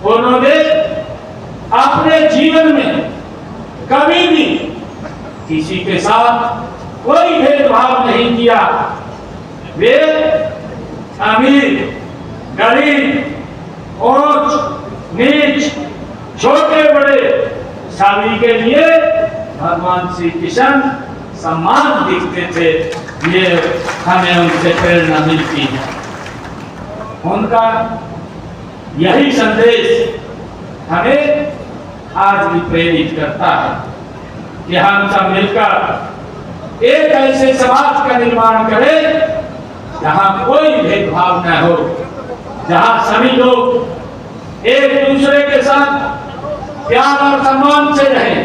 उन्होंने अपने जीवन में कभी भी किसी के साथ कोई भेदभाव नहीं किया। वे अमीर, गरीब, ऊंच नीच, छोटे बड़े सभी के लिए भगवान श्री कृष्ण सम्मान दिखते थे। ये हमें उनसे प्रेरणा मिलती है। उनका यही संदेश हमें आज भी प्रेरित करता है कि हम सब मिलकर एक ऐसे समाज का निर्माण करें जहां कोई भेदभाव न हो, जहां सभी लोग एक दूसरे के साथ प्यार और सम्मान से रहें।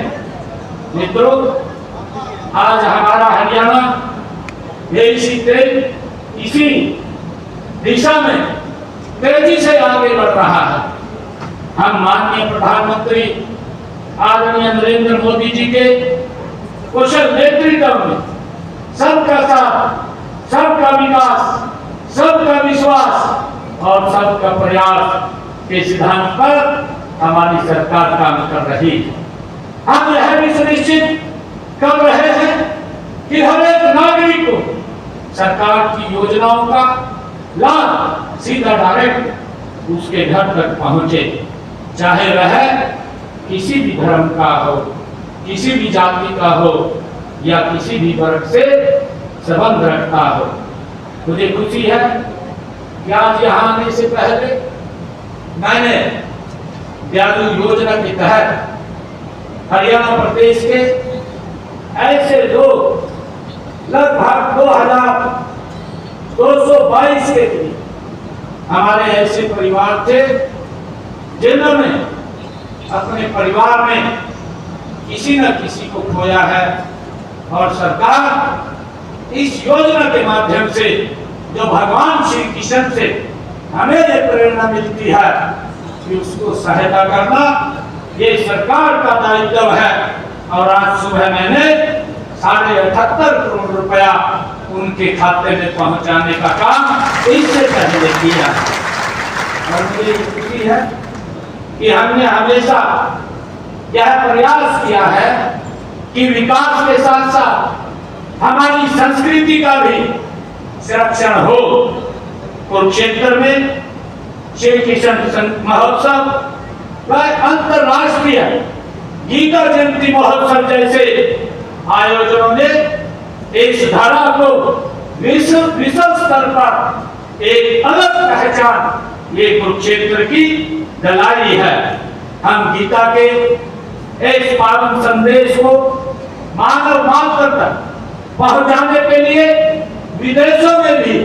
मित्रों, आज हमारा हरियाणा ये इसी दिशा में तेजी से आगे बढ़ रहा है। हम माननीय प्रधानमंत्री आदरणीय नरेंद्र मोदी जी के कुशल नेतृत्व में सबका साथ, सबका विकास, सबका विश्वास और सबका प्रयास के सिद्धांत पर हमारी सरकार काम कर रही है। हम यह भी सुनिश्चित कर रहे हैं कि हर एक नागरिक को सरकार की योजनाओं का लाभ सीधा डायरेक्ट उसके घर तक पहुंचे, चाहे वह किसी भी धर्म का हो, किसी भी जाति का हो या किसी भी वर्ग से संबंध रखता हो। मुझे खुशी है कि आज यहाँ आने से पहले मैंने व्यालू योजना के तहत हरियाणा प्रदेश के ऐसे लोग लगभग 2222 के करीब हमारे ऐसे परिवार थे जिन्होंने अपने परिवार में किसी न किसी को खोया है, और सरकार इस योजना के माध्यम से जो भगवान श्री कृष्ण से हमें ये प्रेरणा मिलती है कि उसको सहायता करना ये सरकार का दायित्व है। और आज सुबह मैंने 78.5 करोड़ रुपया उनके खाते में पहुंचाने का काम इससे पहले किया। और मुझे खुशी है कि हमने हमेशा यह प्रयास किया है कि विकास के साथ साथ हमारी संस्कृति का भी संरक्षण हो। कुरुक्षेत्र में श्री कृष्ण महोत्सव व अंतरराष्ट्रीय गीता जयंती महोत्सव जैसे आयोजनों ने इस धारा को विश्व स्तर पर एक अलग पहचान ये कुरुक्षेत्र की दिलाई है। हम गीता के इस पावन संदेश को मानव मात्र तक पहुंचाने के लिए विदेशों में भी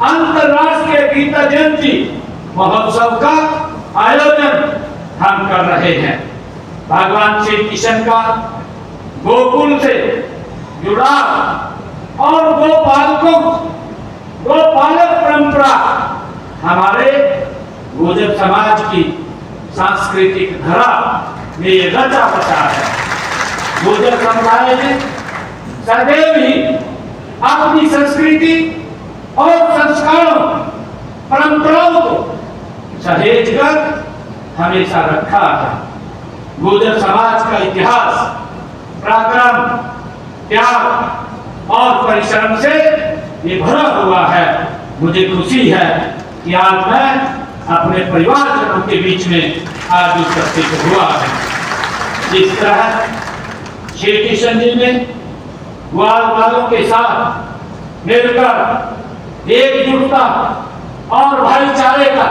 अंतरराष्ट्रीय गीता जयंती महोत्सव का आयोजन हम कर रहे हैं। भगवान श्री कृष्ण का गोकुल से जुड़ाव और गोपालक परंपरा हमारे गुर्जर समाज की सांस्कृतिक धरा में ये रचा बचा है। गुर्जर समुदाय ने सदैव ही अपनी संस्कृति और संस्कारों परंपराओं को सहेज कर हमेशा रखा है। गुर्जर समाज का इतिहास पराक्रम, त्याग और परिश्रम से ये भरा हुआ है। मुझे खुशी है कि आज मैं अपने परिवारजनों के बीच में आज उपस्थित हुआ है। जिस तरह श्री कृष्ण जी ने ग्वाल वालों के साथ मिलकर एकजुटता और भाईचारे का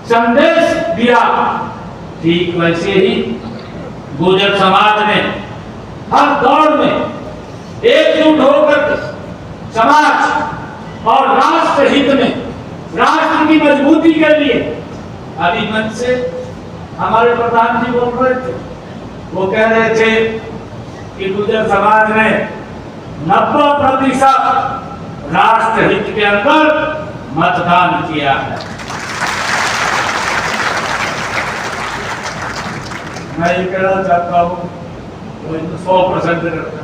संदेश दिया, ठीक वैसे ही गुर्जर समाज ने हर दौर में एकजुट होकर समाज और राष्ट्र हित में, राष्ट्र की मजबूती के लिए, अभी मंच से हमारे प्रधान जी बोल रहे थे, वो कह रहे थे कि गुर्जर समाज ने 90% राष्ट्र हित के अंदर मतदान किया है। मैं ये कहना चाहता हूँ 100% करता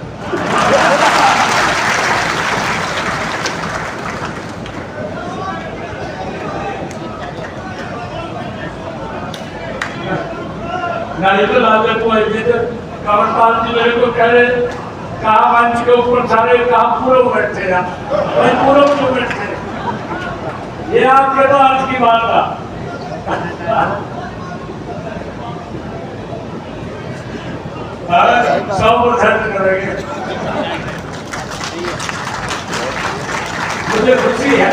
नारियल आगे पहुंचे तो कमलपाल जी मेरे को कह रहे कहा मंच के ऊपर सारे कहा पूर्व बैठे ना भाई पूर्व क्यों बैठे ये आपके तो आज की बात था 100% करेंगे। मुझे खुशी है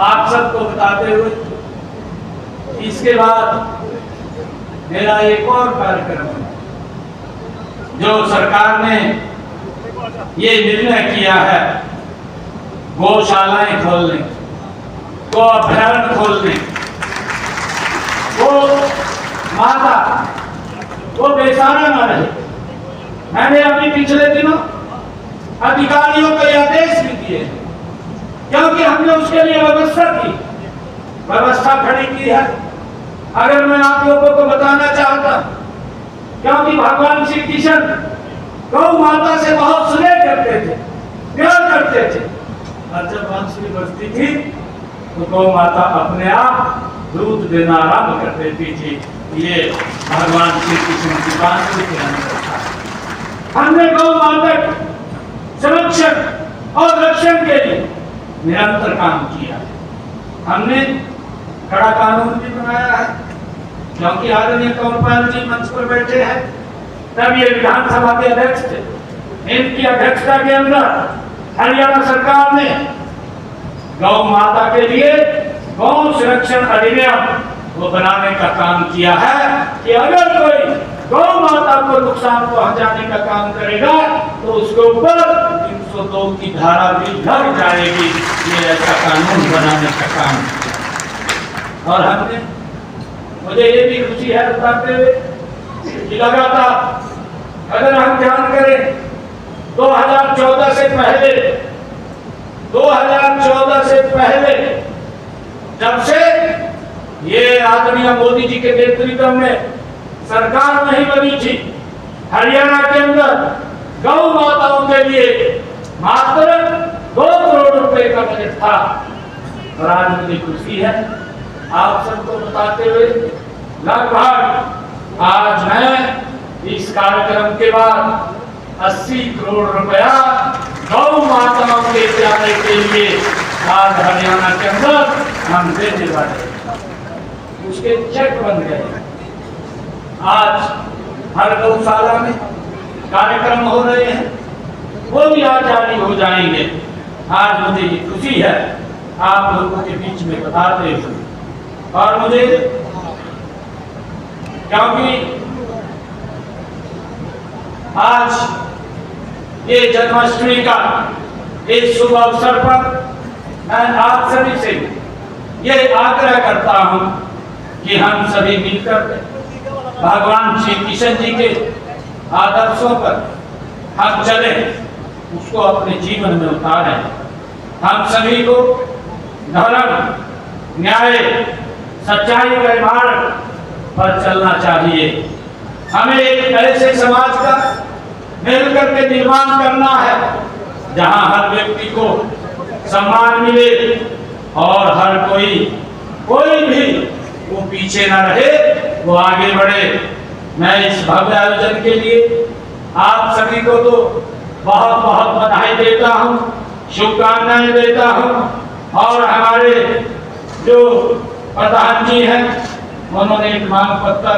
आप सबको बताते हुए इसके बाद मेरा एक और कार्यक्रम है जो सरकार ने ये निर्णय किया है गौशालाएं खोलने, गौ अभयारण्य खोलने, वो माता वो बेसहारा न रहे। मैंने अभी पिछले दिनों अधिकारियों को यह आदेश भी दिए क्योंकि हमने उसके लिए व्यवस्था खड़ी की है। अगर मैं आप लोगों को बताना चाहता क्योंकि भगवान श्री कृष्ण गौ माता से बहुत स्नेह करते थे, प्यार करते थे और जब बांसुरी बजती थी तो गौ माता अपने आप दूध देना आरंभ कर देती थी। ये भगवान श्री कृष्ण की बांसुरी के अंदर था। हमने गौ माता संरक्षण और रक्षण के लिए निरंतर काम किया। हमने कड़ा कानून भी बनाया है क्योंकि आदरणीय कंवरपाल जी मंच पर बैठे हैं तब ये विधानसभा के अध्यक्ष थे। इनकी अध्यक्षता के अंदर हरियाणा सरकार ने गौ माता के लिए गौ संरक्षण अधिनियम वो बनाने का काम किया है कि अगर कोई गौ माता को नुकसान पहुंचाने का काम करेगा तो उसके ऊपर 302 की धारा भी लग जाएगी। ये ऐसा कानून बनाने का काम और हमने मुझे ये भी खुशी है बताते हुए कि लगातार अगर हम ध्यान करें 2014 से पहले जब से ये आदरणीय मोदी जी के नेतृत्व में सरकार नहीं बनी थी, हरियाणा के अंदर गौ माताओं के लिए मात्र 2 करोड़ रुपए का बजट था। और आज मुझे खुशी है आप सबको बताते हुए लगभग आज मैं इस कार्यक्रम के बाद 80 करोड़ रुपया गौ माताओं के जाने के लिए आज हरियाणा के अंदर हम देने वाले उसके चेक बन गए। आज हर गौशाला में कार्यक्रम हो रहे हैं, वो भी आज जारी हो जाएंगे। आज मुझे ये खुशी है आप लोगों के बीच में बताते हुए और मुझे क्योंकि आज ये जन्माष्टमी का इस शुभ अवसर पर मैं आप सभी से ये आग्रह करता हूं कि हम सभी मिलकर भगवान श्री कृष्ण जी के आदर्शों पर हम चले, उसको अपने जीवन में उतारें। हम सभी को धर्म, न्याय, सच्चाई के मार्ग पर चलना चाहिए। हमें एक ऐसे समाज का मिलकर के निर्माण करना है जहां हर व्यक्ति को सम्मान मिले और हर कोई भी वो पीछे ना रहे, वो आगे बढ़े। मैं इस भव्य आयोजन के लिए आप सभी को तो बहुत बहुत बधाई देता हूं, शुभकामनाएं देता हूं और हमारे जो प्रधान जी हैं उन्होंने एक मांग पत्र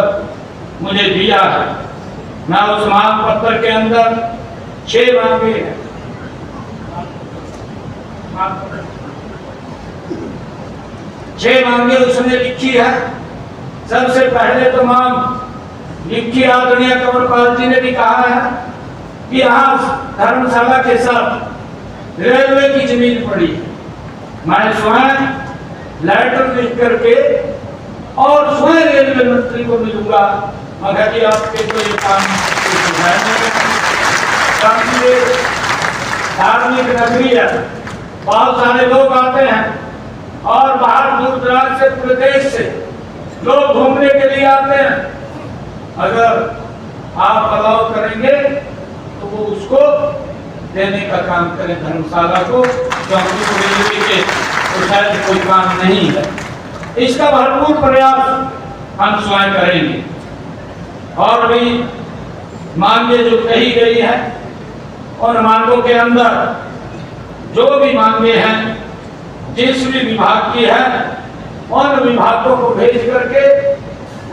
मुझे दिया है। मैं उस मांग पत्र के अंदर 6 मांगे हैं। 6 मांगे उसने लिखी है। सबसे पहले तो मांग लिखी आदरणीय कंवरपाल जी ने भी कहा है कि यहाँ धर्मशाला के साथ रेलवे की जमीन पड़ी है। मैं स्वयं लेटर लिख करके और स्वयं रेलवे मंत्री को मिलूंगा मगर जी आपके तो ये काम धार्मिक नगरी है, बहुत सारे लोग आते हैं और बाहर दूर दराज से प्रदेश से लोग घूमने के लिए आते हैं। अगर आप अलाउ करेंगे तो वो उसको देने का काम करें धर्मशाला को, क्योंकि रेलवे के तो शायद कोई काम नहीं है। इसका भरपूर प्रयास हम स्वयं करेंगे। और भी मांगे जो कही गई है, उन मांगों के अंदर जो भी मांगे हैं, जिस भी विभाग की है, उन विभागों को भेज करके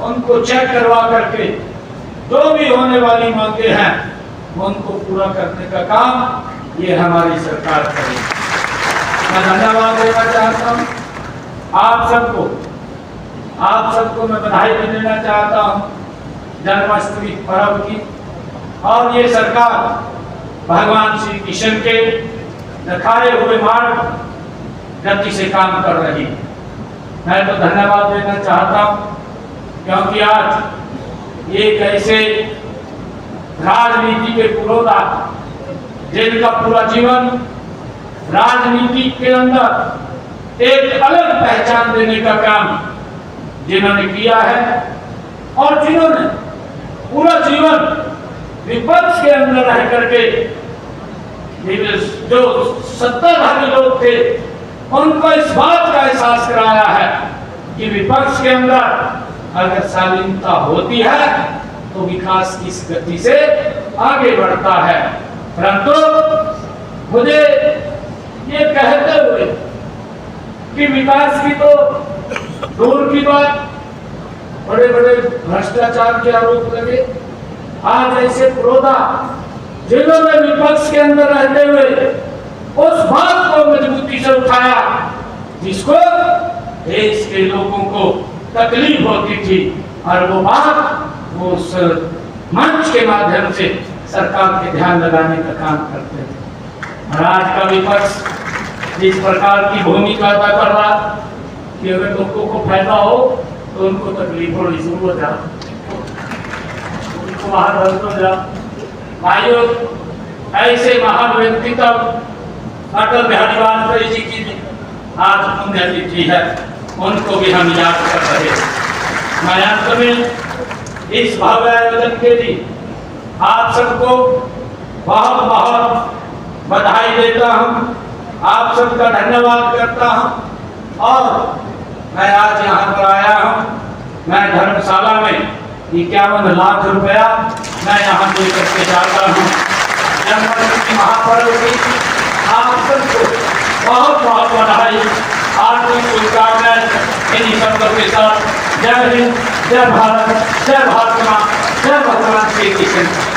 उनको चेक करवा करके जो भी होने वाली मांगे हैं उनको पूरा करने का काम ये हमारी सरकार करेगी। मैं धन्यवाद देना चाहता हूँ आप सबको मैं बधाई भी देना चाहता हूँ जन्माष्टमी पर्व की। और ये सरकार भगवान श्री कृष्ण के दिखाए हुए मार्ग गति से काम कर रही है। मैं तो धन्यवाद देना चाहता हूँ क्योंकि आज एक ऐसे राजनीति के पुरोधा जिनका पूरा जीवन राजनीति के अंदर एक अलग पहचान देने का काम जिन्होंने किया है और जिन्होंने पूरा जीवन विपक्ष के अंदर रह करके जो सत्ताधारी लोग थे उनको इस बात का एहसास कराया है कि विपक्ष के अंदर अगर शालीनता होती है तो विकास की गति से आगे बढ़ता है। परंतु मुझे ये कहते हुए कि विकास की तो दूर की बात, बड़े बड़े भ्रष्टाचार के आरोप लगे। आज ऐसे पुरोधा जिन्होंने विपक्ष के अंदर रहते हुए उस बात को मजबूती से उठाया जिसको देश के लोगों को तकलीफ होती थी, और वो बात वो उस मंच के माध्यम से सरकार के ध्यान लगाने का काम करते थे। और आज का विपक्ष जिस प्रकार की भूमिका अदा कर रहा कि अगर लोगों को फायदा हो तो उनको तकलीफ होनी शुरू हो जाए, उनको बाहर भर हो जाए। भाइयों, ऐसे महान व्यक्तित्व अटल बिहारी वाजपेयी जी की आज पुण्यतिथि है, उनको भी हम याद कर रहे हैं। मैं अंत में इस भव्य आयोजन के लिए आप सबको बहुत बहुत बधाई देता हूँ, आप सबका धन्यवाद करता हूँ। और मैं आज यहाँ पर आया हूँ, मैं धर्मशाला में 51 लाख रुपया मैं यहाँ देकर के जाता हूँ। जन्माष्टमी महापर्व की आप सबको बहुत बहुत बधाई, आर्थिक शुभकामनाएं इन्हीं शब्दों के साथ। जय हिंद, जय भारत, जय भारत माँ, जय भगवान श्री कृष्ण।